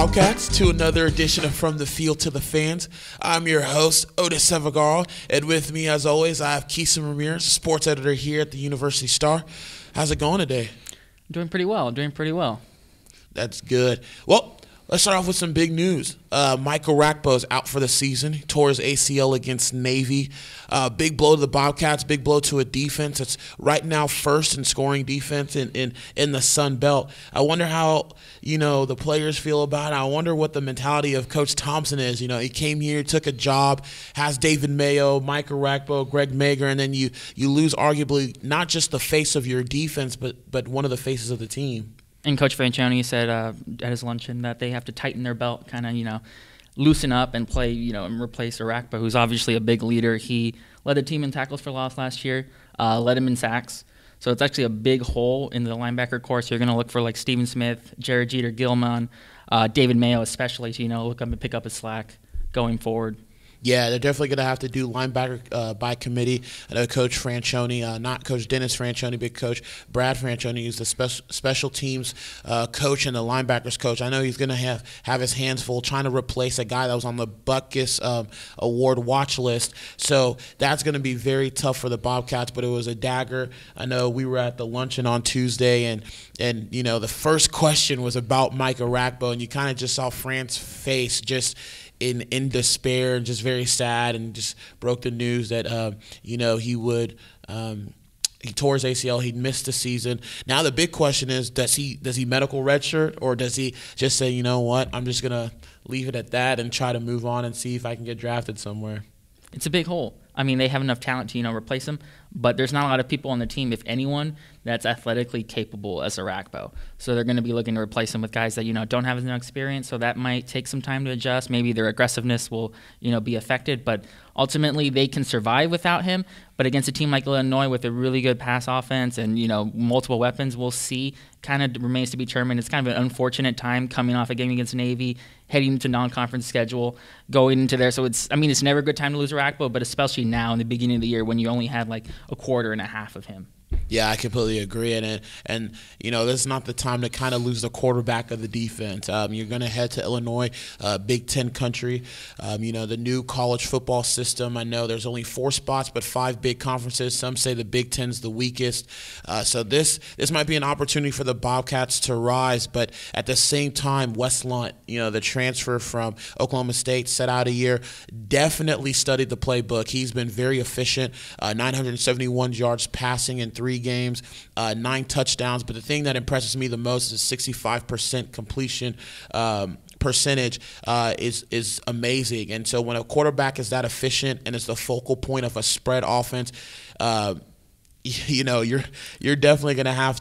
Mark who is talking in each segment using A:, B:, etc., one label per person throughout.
A: Bobcats, to another edition of From the Field to the Fans. I'm your host, Odus Evbagharu, and with me, as always, I have Quixem Ramirez, sports editor here at the University Star. How's it going today?
B: Doing pretty well.
A: That's good. Well, let's start off with some big news. Mike Orakpo is out for the season. He tore his ACL against Navy. Big blow to the Bobcats, big blow to a defense that's right now first in scoring defense in the Sun Belt. I wonder how, the players feel about it. I wonder what the mentality of Coach Thompson is. He came here, took a job, has David Mayo, Mike Orakpo, Greg Mager, and then you lose arguably not just the face of your defense, but one of the faces of the team.
B: And Coach Franchione said at his luncheon that they have to tighten their belt, kind of, loosen up and play, and replace Orakpo, who's obviously a big leader. He led the team in tackles for loss last year, led him in sacks. So it's actually a big hole in the linebacker corps. So you're going to look for like Steven Smith, Jared Jeter, Gilman, David Mayo especially to, look up and pick up his slack going forward.
A: Yeah, they're definitely going to have to do linebacker by committee. I know Coach Franchione, not Coach Dennis Franchione, but Coach Brad Franchione, who's the special teams coach and the linebackers coach. I know he's going to have his hands full trying to replace a guy that was on the Butkus Award watch list. So that's going to be very tough for the Bobcats, but it was a dagger. I know we were at the luncheon on Tuesday, and the first question was about Mike Orakpo, and you kind of just saw Fran's face just in despair and just very sad, and just broke the news that he tore his ACL, he'd missed the season. Now the big question is, does he medical redshirt, or does he just say, you know what, I'm just gonna leave it at that and try to move on and see if I can get drafted somewhere?
B: It's a big hole. I mean, they have enough talent to, replace him, but there's not a lot of people on the team, if anyone, that's athletically capable as Orakpo. So they're going to be looking to replace him with guys that, don't have as much experience, so that might take some time to adjust. Maybe their aggressiveness will, be affected, but ultimately they can survive without him. But against a team like Illinois with a really good pass offense and, multiple weapons, we'll see. Kind of remains to be determined. It's kind of an unfortunate time coming off a game against Navy, heading into non-conference schedule, going into there. So it's never a good time to lose Orakpo, but especially now in the beginning of the year when you only had like a quarter and a half of him.
A: Yeah, I completely agree. And this is not the time to kind of lose the quarterback of the defense. You're going to head to Illinois, Big Ten country. The new college football system. I know there's only 4 spots, but 5 big conferences. Some say the Big Ten's the weakest. So this might be an opportunity for the Bobcats to rise. But at the same time, Wes Lunt, the transfer from Oklahoma State, set out a year, definitely studied the playbook. He's been very efficient, 971 yards passing in 3 games, 9 touchdowns. But the thing that impresses me the most is 65% completion percentage is amazing. And so when a quarterback is that efficient and is the focal point of a spread offense, you're definitely going to have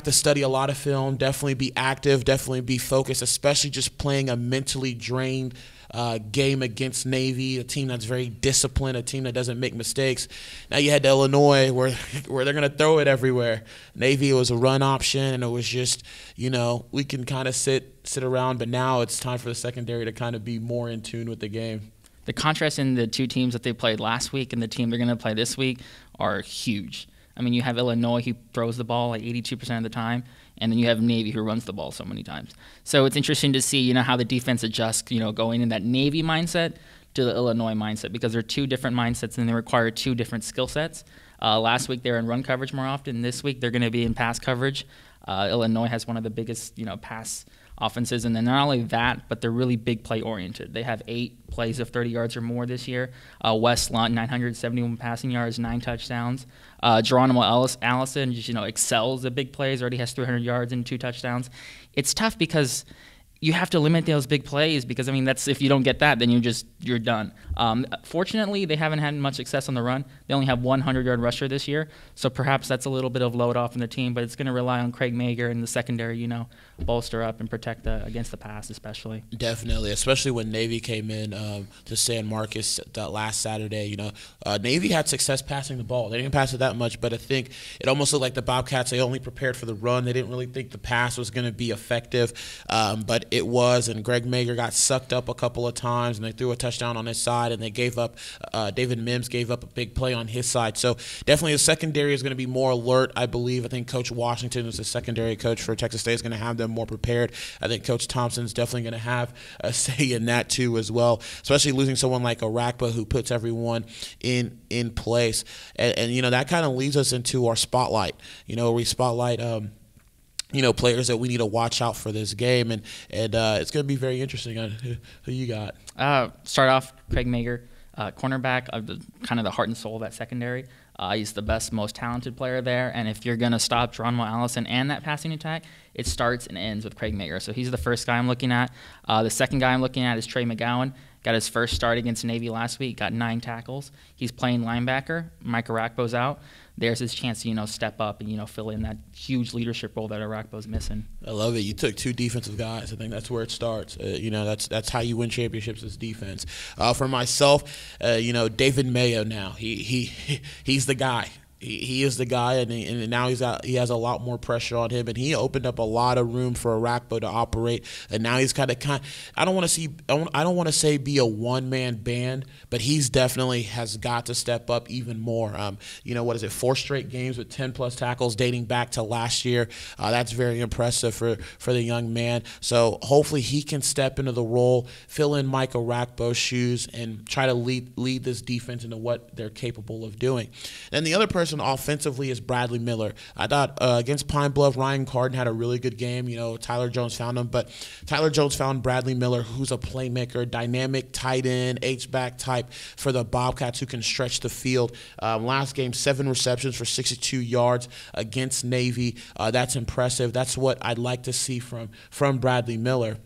A: to study a lot of film, definitely be active, definitely be focused, especially just playing a mentally drained game against Navy, a team that's very disciplined, a team that doesn't make mistakes. Now you head to Illinois where they're going to throw it everywhere. Navy, it was a run option, and it was just, we can kind of sit around, but now it's time for the secondary to kind of be more in tune with the game.
B: The contrast in the 2 teams that they played last week and the team they're going to play this week are huge. I mean, you have Illinois, who throws the ball like 82% of the time, and then you have Navy, who runs the ball so many times. So it's interesting to see, how the defense adjusts, going in that Navy mindset to the Illinois mindset, because they're 2 different mindsets and they require 2 different skill sets. Last week they were in run coverage more often. This week they're going to be in pass coverage. Illinois has one of the biggest, pass offenses, and then not only that, but they're really big play oriented. They have 8 plays of 30 yards or more this year. Wes Lunt, 971 passing yards, 9 touchdowns. Geronimo Allison just excels at big plays. Already has 300 yards and 2 touchdowns. It's tough because you have to limit those big plays because, that's if you don't get that, then you're done. Fortunately, they haven't had much success on the run. They only have 100-yard rusher this year, so perhaps that's a little bit of load off in the team, but it's going to rely on Craig Mager and the secondary, bolster up and protect against the pass especially.
A: Definitely, especially when Navy came in to San Marcos last Saturday. Navy had success passing the ball. They didn't pass it that much, but I think it almost looked like the Bobcats, they only prepared for the run. They didn't really think the pass was going to be effective, but it was, and Greg Mager got sucked up a couple of times, and they threw a touchdown on his side, and they gave up. David Mims gave up a big play on his side. So definitely the secondary is going to be more alert, I believe. I think Coach Washington, who's the secondary coach for Texas State, is going to have them more prepared. I think Coach Thompson's definitely going to have a say in that too as well, especially losing someone like Orakpo who puts everyone in place. And that kind of leads us into our spotlight. We spotlight players that we need to watch out for this game, and it's going to be very interesting. Who you got?
B: Start off, Craig Mager, cornerback, kind of the heart and soul of that secondary. He's the best, most talented player there, and if you're going to stop Geronimo Allison and that passing attack, it starts and ends with Craig Mager. So he's the first guy I'm looking at. The second guy I'm looking at is Trey McGowan. Got his first start against Navy last week, got 9 tackles. He's playing linebacker. Mike Orakpo's out. There's his chance to, step up and, fill in that huge leadership role that Orakpo's missing.
A: I love it. You took 2 defensive guys. I think that's where it starts. That's how you win championships is defense. For myself, David Mayo now. He's the guy. He is the guy, and now he has a lot more pressure on him, and he opened up a lot of room for Orakpo to operate. And now he's I don't want to say be a one-man band, but he's definitely has got to step up even more. What is it? 4 straight games with 10+ tackles dating back to last year. That's very impressive for the young man. So hopefully he can step into the role, fill in Mike Orakpo's shoes, and try to lead this defense into what they're capable of doing. And the other person offensively is Bradley Miller. I thought against Pine Bluff, Ryan Carden had a really good game. Tyler Jones found him, but Tyler Jones found Bradley Miller, who's a playmaker, dynamic tight end, H-back type for the Bobcats who can stretch the field. Last game, 7 receptions for 62 yards against Navy. That's impressive. That's what I'd like to see from Bradley Miller.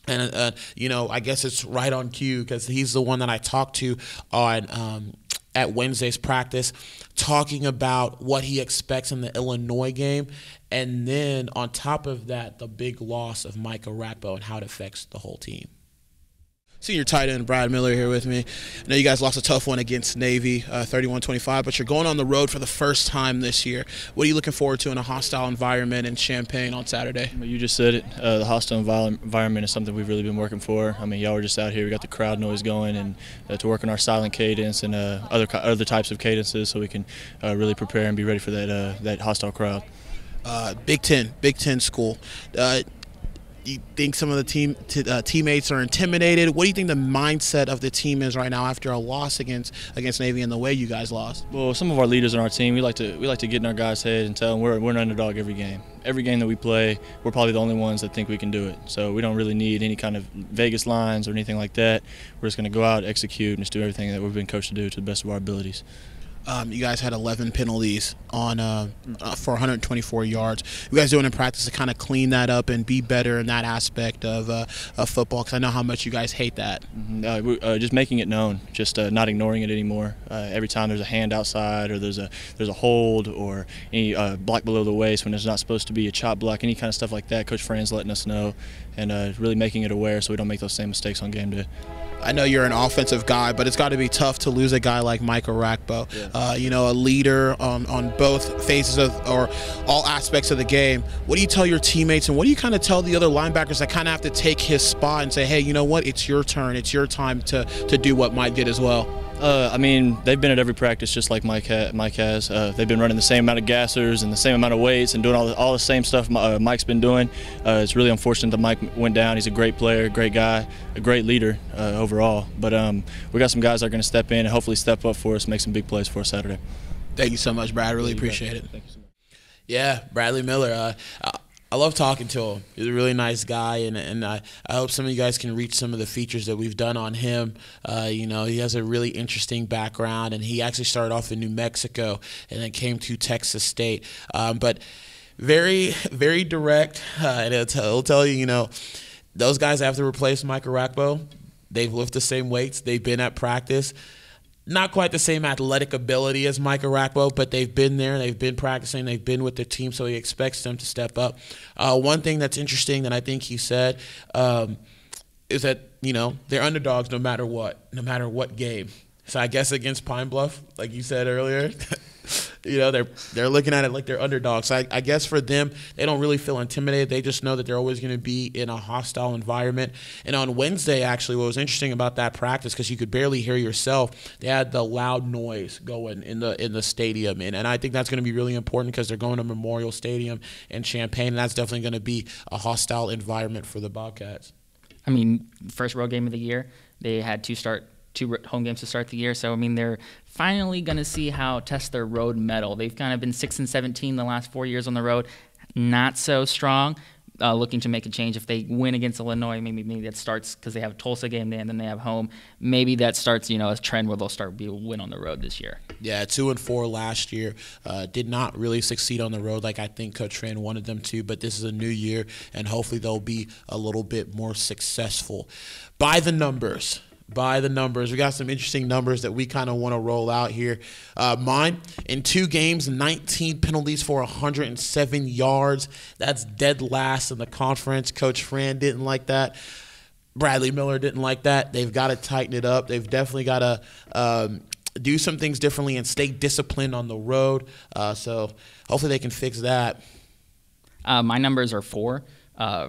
A: And, I guess it's right on cue because he's the one that I talked to on at Wednesday's practice, talking about what he expects in the Illinois game. And then on top of that, the big loss of Mike Orakpo and how it affects the whole team. Senior tight end Brad Miller here with me. I know you guys lost a tough one against Navy, 31-25, but you're going on the road for the first time this year. What are you looking forward to in a hostile environment in Champaign on Saturday?
C: You just said it. The hostile environment is something we've really been working for. Y'all were just out here. We got the crowd noise going, and to work on our silent cadence and other types of cadences so we can really prepare and be ready for that hostile crowd.
A: Big Ten school. You think some of the teammates are intimidated? What do you think the mindset of the team is right now after a loss against Navy and the way you guys lost?
C: Well, some of our leaders on our team, we like to get in our guys' head and tell them we're an underdog every game. Every game that we play, we're probably the only ones that think we can do it. So we don't really need any kind of Vegas lines or anything like that. We're just going to go out, execute, and just do everything that we've been coached to do to the best of our abilities.
A: You guys had 11 penalties on for 124 yards. You guys doing in practice to kind of clean that up and be better in that aspect of football? Because I know how much you guys hate that.
C: Just making it known, just not ignoring it anymore. Every time there's a hand outside or there's a hold or any block below the waist when there's not supposed to be a chop block, any kind of stuff like that, Coach Fran's letting us know and really making it aware so we don't make those same mistakes on game day.
A: I know you're an offensive guy, but it's got to be tough to lose a guy like Mike Orakpo. Yeah. A leader on both phases or all aspects of the game. What do you tell your teammates, and what do you kind of tell the other linebackers that kind of have to take his spot and say, hey, you know what, it's your turn, it's your time to do what Mike did as well?
C: They've been at every practice just like Mike has. They've been running the same amount of gassers and the same amount of weights and doing all the same stuff Mike's been doing. It's really unfortunate that Mike went down. He's a great player, great guy, a great leader overall. But we got some guys that are going to step in and hopefully step up for us, make some big plays for us Saturday.
A: Thank you so much, Brad. I really appreciate it.
C: Thank you so much.
A: Yeah, Bradley Miller. I love talking to him. He's a really nice guy, and I hope some of you guys can reach some of the features that we've done on him. He has a really interesting background, and he actually started off in New Mexico and then came to Texas State. But very, very direct, and he'll tell you, those guys have to replace Mike Orakpo. They've lifted the same weights. They've been at practice. Not quite the same athletic ability as Mike Orakpo, but they've been there, they've been practicing, they've been with the team, so he expects them to step up. One thing that's interesting that I think he said is that, they're underdogs no matter what game. So I guess against Pine Bluff, like you said earlier, they're looking at it like they're underdogs. So I guess for them, they don't really feel intimidated. They just know that they're always going to be in a hostile environment. And on Wednesday, actually, what was interesting about that practice, because you could barely hear yourself, they had the loud noise going in the stadium. And I think that's going to be really important because they're going to Memorial Stadium in Champaign, and that's definitely going to be a hostile environment for the Bobcats.
B: I mean, first road game of the year, they had two home games to start the year. So, I mean, they're finally going to see how test their road mettle. They've kind of been 6-17 the last 4 years on the road. Not so strong. Looking to make a change. If they win against Illinois, maybe that starts because they have a Tulsa game and then they have home. Maybe that starts, a trend where they'll start be a win on the road this year.
A: Yeah, 2-4 last year. Did not really succeed on the road like I think Coach Fran wanted them to, but this is a new year, and hopefully they'll be a little bit more successful. By the numbers. We got some interesting numbers that we kind of want to roll out here. Mine, in 2 games, 19 penalties for 107 yards. That's dead last in the conference. Coach Fran didn't like that. Bradley Miller didn't like that. They've got to tighten it up. They've definitely got to do some things differently and stay disciplined on the road. So hopefully they can fix that.
B: My numbers are 4.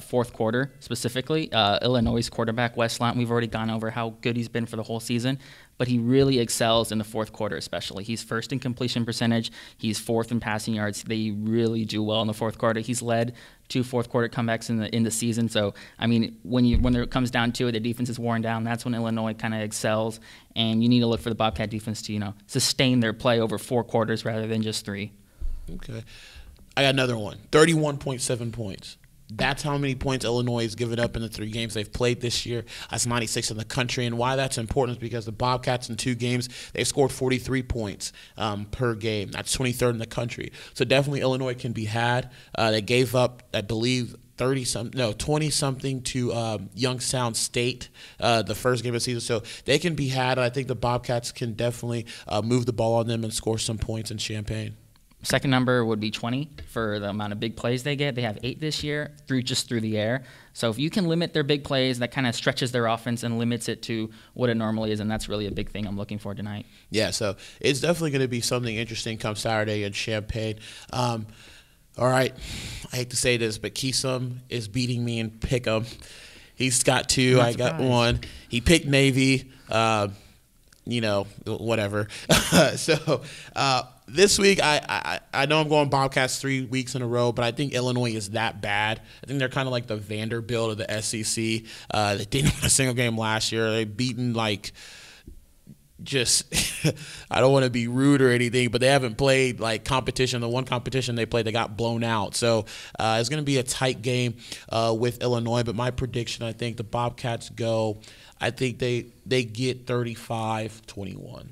B: Fourth quarter specifically. Illinois' quarterback, Wes Lant, we've already gone over how good he's been for the whole season, but he really excels in the fourth quarter especially. He's first in completion percentage. He's 4th in passing yards. They really do well in the fourth quarter. He's led 2 fourth quarter comebacks in the season. So, I mean, when it comes down to it, the defense is worn down. That's when Illinois kind of excels, and you need to look for the Bobcat defense to, sustain their play over 4 quarters rather than just 3.
A: Okay. I got another one, 31.7 points. That's how many points Illinois has given up in the 3 games they've played this year. That's 96 in the country. And why that's important is because the Bobcats in 2 games, they've scored 43 points per game. That's 23rd in the country. So definitely Illinois can be had. They gave up, I believe, 20-something to Youngstown State the first game of the season. So they can be had. I think the Bobcats can definitely move the ball on them and score some points in Champaign.
B: Second number would be 20 for the amount of big plays they get. They have 8 this year through the air. So if you can limit their big plays, that kind of stretches their offense and limits it to what it normally is, and that's really a big thing I'm looking for tonight.
A: Yeah, so it's definitely going to be something interesting come Saturday in Champaign. All right, I hate to say this, but Quixem is beating me in Pick'em. He's got 2, I got 1. He picked Navy. Whatever. So this week, I know I'm going Bobcats 3 weeks in a row, but I think Illinois is that bad. I think they're kind of like the Vanderbilt of the SEC. They didn't win a single game last year. They've beaten I don't want to be rude or anything, but they haven't played competition. The one competition they played, they got blown out. So it's going to be a tight game with Illinois. But my prediction, I think the Bobcats I think they get 35-21.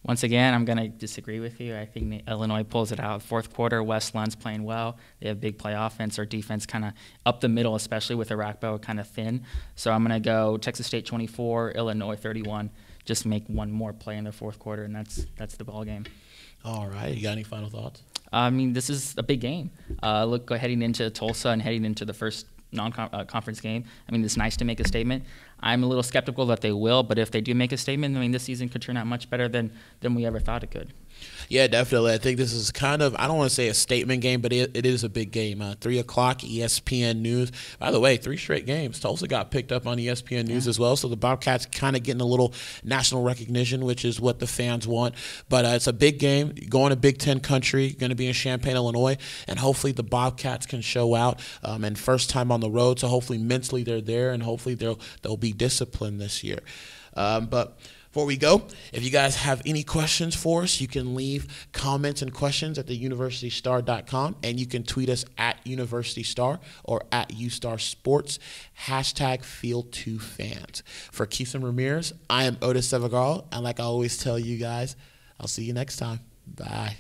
B: Once again, I'm going to disagree with you. I think Illinois pulls it out. Fourth quarter, West Lund's playing well. They have big play offense. Our defense kind of up the middle, especially with Orakpo kind of thin. So I'm going to go Texas State 24, Illinois 31. Just make one more play in the fourth quarter, and that's the ball game.
A: All right. You got any final thoughts?
B: I mean, this is a big game. Heading into Tulsa and heading into the first non-conference game. I mean, it's nice to make a statement. I'm a little skeptical that they will, but if they do make a statement, I mean, this season could turn out much better than we ever thought it could.
A: Yeah, definitely. I think this is kind of, I don't want to say a statement game, but it is a big game. 3 o'clock, ESPN News. By the way, 3 straight games. Tulsa got picked up on ESPN News as well, so the Bobcats kind of getting a little national recognition, which is what the fans want. But it's a big game. Going to Big Ten country, going to be in Champaign, Illinois, and hopefully the Bobcats can show out. And first time on the road, so hopefully mentally they're there, and hopefully they'll be disciplined this year. But before we go, if you guys have any questions for us, you can leave comments and questions at theuniversitystar.com, and you can tweet us at UniversityStar or at UStarSports, #Field2Fans. For Quixem Ramirez, I am Odus Evbagharu, and like I always tell you guys, I'll see you next time. Bye.